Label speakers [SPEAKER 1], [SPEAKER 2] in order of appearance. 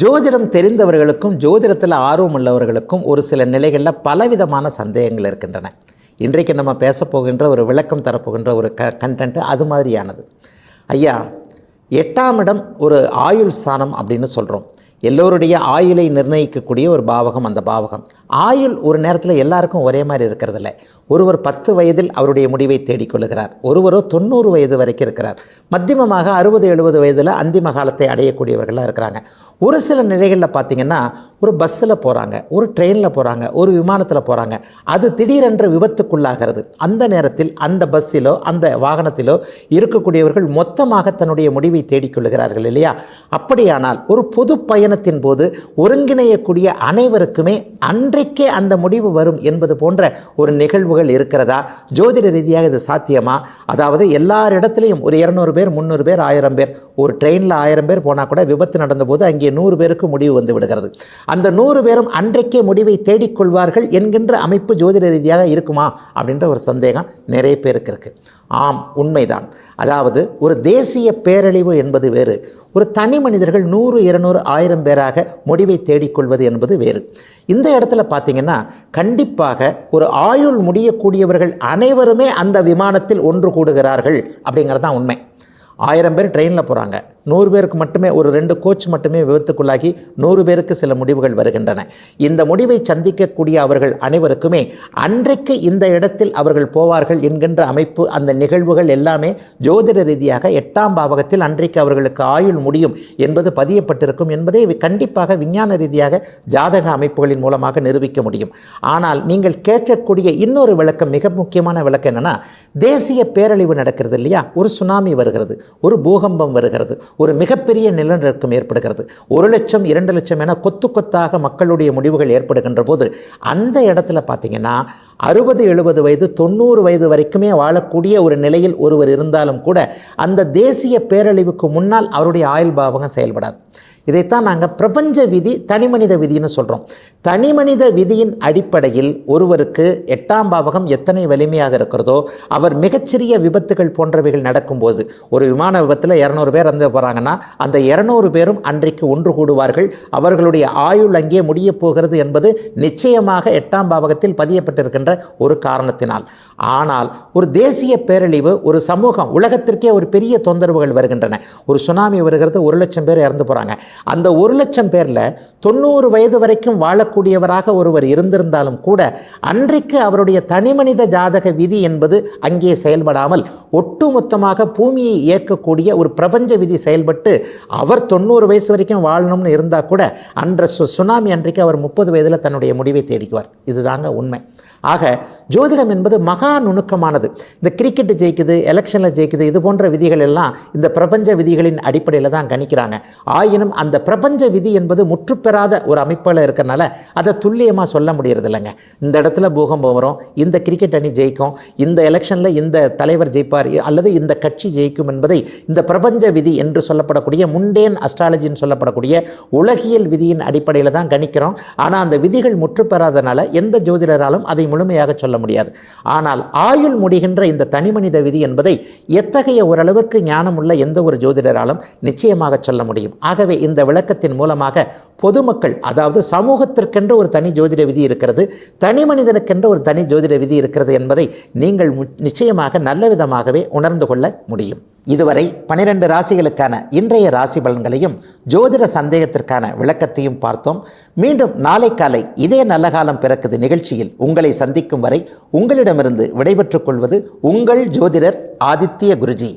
[SPEAKER 1] ஜோதிடம் தெரிந்தவர்களுக்கும் ஜோதிடத்தில் ஆர்வம் உள்ளவர்களுக்கும் ஒரு சில நிலைகளில் பலவிதமான சந்தேகங்கள் இருக்கின்றன. இன்றைக்கு நம்ம பேசப்போகின்ற ஒரு விளக்கம் தரப்போகின்ற ஒரு கண்டென்ட் அது மாதிரியானது. ஐயா, 8ஆம் இடம் ஒரு ஆயுள் ஸ்தானம் அப்படின்னு சொல்கிறோம். எல்லோருடைய ஆயுளை நிர்ணயிக்கக்கூடிய ஒரு பாவகம் அந்த பாவகம். ஆயுள் ஒரு நேரத்தில் எல்லாருக்கும் ஒரே மாதிரி இருக்கிறதில்ல. ஒருவர் 10 வயதில் அவருடைய முடிவை தேடிக்கொள்கிறார், ஒருவரோ 90 வயது வரைக்கும் இருக்கிறார், மத்தியமமாக 60-70 வயதில் அந்திம காலத்தை அடையக்கூடியவர்களாக இருக்கிறாங்க. ஒரு சில நிலைகளில் பார்த்திங்கன்னா ஒரு பஸ்ஸில் போகிறாங்க, ஒரு ட்ரெயினில் போகிறாங்க, ஒரு விமானத்தில் போகிறாங்க, அது திடீரென்று விபத்துக்குள்ளாகிறது. அந்த நேரத்தில் அந்த பஸ்ஸிலோ அந்த வாகனத்திலோ இருக்கக்கூடியவர்கள் மொத்தமாக தன்னுடைய முடிவை தேடிக்கொள்கிறார்கள் இல்லையா? அப்படியானால் ஒரு பொது பயணத்தின் போது ஒருங்கிணையக்கூடிய அனைவருக்குமே அன்றைக்கே அந்த முடிவு வரும் என்பது போன்ற ஒரு நிகழ்வுகள் இருக்கிறதா? ஜோதிட ரீதியாக இது சாத்தியமா? அதாவது எல்லாரிடத்துலையும் ஒரு 200 பேர் 300 பேர் 1000 பேர், ஒரு ட்ரெயினில் 1000 பேர் போனால் கூட விபத்து நடந்தபோது அங்கே 100 பேருக்கு முடிவு வந்து விடுகிறது. அந்த 100 பேரும் அன்றைக்கே முடிவை தேடிக்கொள்வார்கள் என்கின்ற அமைப்பு ஜோதிட ரீதியாக இருக்குமா அப்படின்ற ஒரு சந்தேகம் நிறைய பேருக்கு இருக்குது. ஆம், உண்மைதான். அதாவது ஒரு தேசிய பேரழிவு என்பது வேறு, ஒரு தனி மனிதர்கள் 100, 200, 1000 பேராக முடிவை தேடிக்கொள்வது என்பது வேறு. இந்த இடத்துல பார்த்திங்கன்னா கண்டிப்பாக ஒரு ஆயுள் முடியக்கூடியவர்கள் அனைவருமே அந்த விமானத்தில் ஒன்று கூடுகிறார்கள் அப்படிங்கிறது தான் உண்மை. 1000 பேர் ட்ரெயினில் போகிறாங்க, 100 பேருக்கு மட்டுமே, ஒரு 2 கோச் மட்டுமே விபத்துக்குள்ளாகி 100 பேருக்கு சில முடிவுகள் வருகின்றன. இந்த முடிவை சந்திக்கக்கூடிய அவர்கள் அனைவருக்குமே அன்றைக்கு இந்த இடத்தில் அவர்கள் போவார்கள் என்கின்ற அமைப்பு, அந்த நிகழ்வுகள் எல்லாமே ஜோதிட ரீதியாக 8ஆம் பாவகத்தில் அன்றைக்கு அவர்களுக்கு ஆயுள் முடியும் என்பது பதியப்பட்டிருக்கும் என்பதை கண்டிப்பாக விஞ்ஞான ரீதியாக ஜாதக அமைப்புகளின் மூலமாக நிரூபிக்க முடியும். ஆனால் நீங்கள் கேட்கக்கூடிய இன்னொரு விளக்கம், மிக முக்கியமான விளக்கம் என்னென்னா, தேசிய பேரழிவு நடக்கிறது இல்லையா? ஒரு சுனாமி வருகிறது, ஒரு பூகம்பம் வருகிறது, ஒரு மிகப்பெரிய நிலநடுக்கம் ஏற்படுகிறது, 1 லட்சம் 2 லட்சம் என கொத்து கொத்தாக மக்களுடைய முடிவுகள் ஏற்படுகின்ற போது அந்த இடத்துல பார்த்திங்கன்னா 60-70 வயது 90 வயது வரைக்குமே வாழக்கூடிய ஒரு நிலையில் ஒருவர் இருந்தாலும் கூட அந்த தேசிய பேரழிவுக்கு முன்னால் அவருடைய ஆயுள் பாவகம் செயல்படாது. இதைத்தான் நாங்கள் பிரபஞ்ச விதி, தனிமனித விதின்னு சொல்கிறோம். தனிமனித விதியின் அடிப்படையில் ஒருவருக்கு 8ஆம் பாவகம் எத்தனை வலிமையாக இருக்கிறதோ அவர் மிகச்சிறிய விபத்துகள் போன்றவைகள் நடக்கும்போது, ஒரு விமான விபத்தில் 200 பேர் இறந்து போகிறாங்கன்னா அந்த 200 பேரும் அன்றைக்கு ஒன்று கூடுவார்கள், அவர்களுடைய ஆயுள் அங்கே முடிய போகிறது என்பது நிச்சயமாக 8ஆம் பாவகத்தில் பதியப்பட்டிருக்கின்ற ஒரு காரணத்தினால். ஆனால் ஒரு தேசிய பேரழிவு, ஒரு சமூகம், உலகத்திற்கே ஒரு பெரிய தொந்தரவுகள் வருகின்றன. ஒரு சுனாமி வருகிறது, 1 லட்சம் பேர் இறந்து போகிறாங்க. அந்த 1 லட்சம் பேரில் 90 வயது வரைக்கும் வாழக்கூடியவராக ஒருவர் இருந்திருந்தாலும் கூட அன்றைக்கு அவருடைய தனிமனித ஜாதக விதி என்பது அங்கே செயல்படாமல் ஒட்டுமொத்தமாக பூமியை இயக்கக்கூடிய ஒரு பிரபஞ்ச விதி செயல்பட்டு அவர் 90 வயசு வரைக்கும் வாழணும்னு இருந்தால் கூட அன்ற சுனாமி அன்றைக்கு அவர் 30 வயதில் தன்னுடைய முடிவை தேடிக்குவார். இதுதாங்க உண்மை. ஆக ஜோதிடம் என்பது மகா நுணுக்கமானது. இந்த கிரிக்கெட் ஜெயிக்குது, எலெக்ஷனில் ஜெயிக்குது, இது போன்ற விதிகள் எல்லாம் இந்த பிரபஞ்ச விதிகளின் அடிப்படையில் தான் கணிக்கிறாங்க. ஆயினும் அந்த பிரபஞ்ச விதி என்பது முற்றுப்பெறாத ஒரு அமைப்பில் இருக்கிறனால அதை துல்லியமாக சொல்ல முடியறது இல்லைங்க. இந்த இடத்துல பூகம்பம் வரும், இந்த கிரிக்கெட் அணி ஜெயிக்கும், இந்த எலெக்ஷனில் இந்த தலைவர் ஜெயிப்பார் அல்லது இந்த கட்சி ஜெயிக்கும் என்பதை இந்த பிரபஞ்ச விதி என்று சொல்லப்படக்கூடிய முண்டேன் அஸ்ட்ராலஜின்னு சொல்லப்படக்கூடிய உலகியல் விதியின் அடிப்படையில் தான் கணிக்கிறோம். ஆனால் அந்த விதிகள் முற்றுப்பெறாதனால எந்த ஜோதிடராலும் அதை முழுமையாக சொல்ல முடியாது. ஆனால் ஆயுள் முடிகின்ற இந்த தனிமனித விதி என்பதை எத்தகைய ஓரளவுக்கு ஞானமுள்ள எந்த ஒரு ஜோதிடராலும் நிச்சயமாக சொல்ல முடியும். ஆகவே இந்த விளக்கத்தின் மூலமாக பொதுமக்கள், அதாவது சமூகத்திற்கென்று ஒரு தனி ஜோதிட விதி இருக்கிறது, தனி மனிதனுக்கென்று ஒரு தனி ஜோதிட விதி இருக்கிறது என்பதை நீங்கள் நிச்சயமாக நல்ல விதமாகவே உணர்ந்து கொள்ள முடியும். இதுவரை 12 ராசிகளுக்கான இன்றைய ராசி பலன்களையும் ஜோதிட சந்தேகத்திற்கான விளக்கத்தையும் பார்த்தோம். மீண்டும் நாளை காலை இதே நல்ல காலம் பிறக்குது நிகழ்ச்சியில் உங்களை சந்திக்கும் வரை உங்களிடமிருந்து விடைபெற்றுக் கொள்வது உங்கள் ஜோதிடர் ஆதித்ய குருஜி.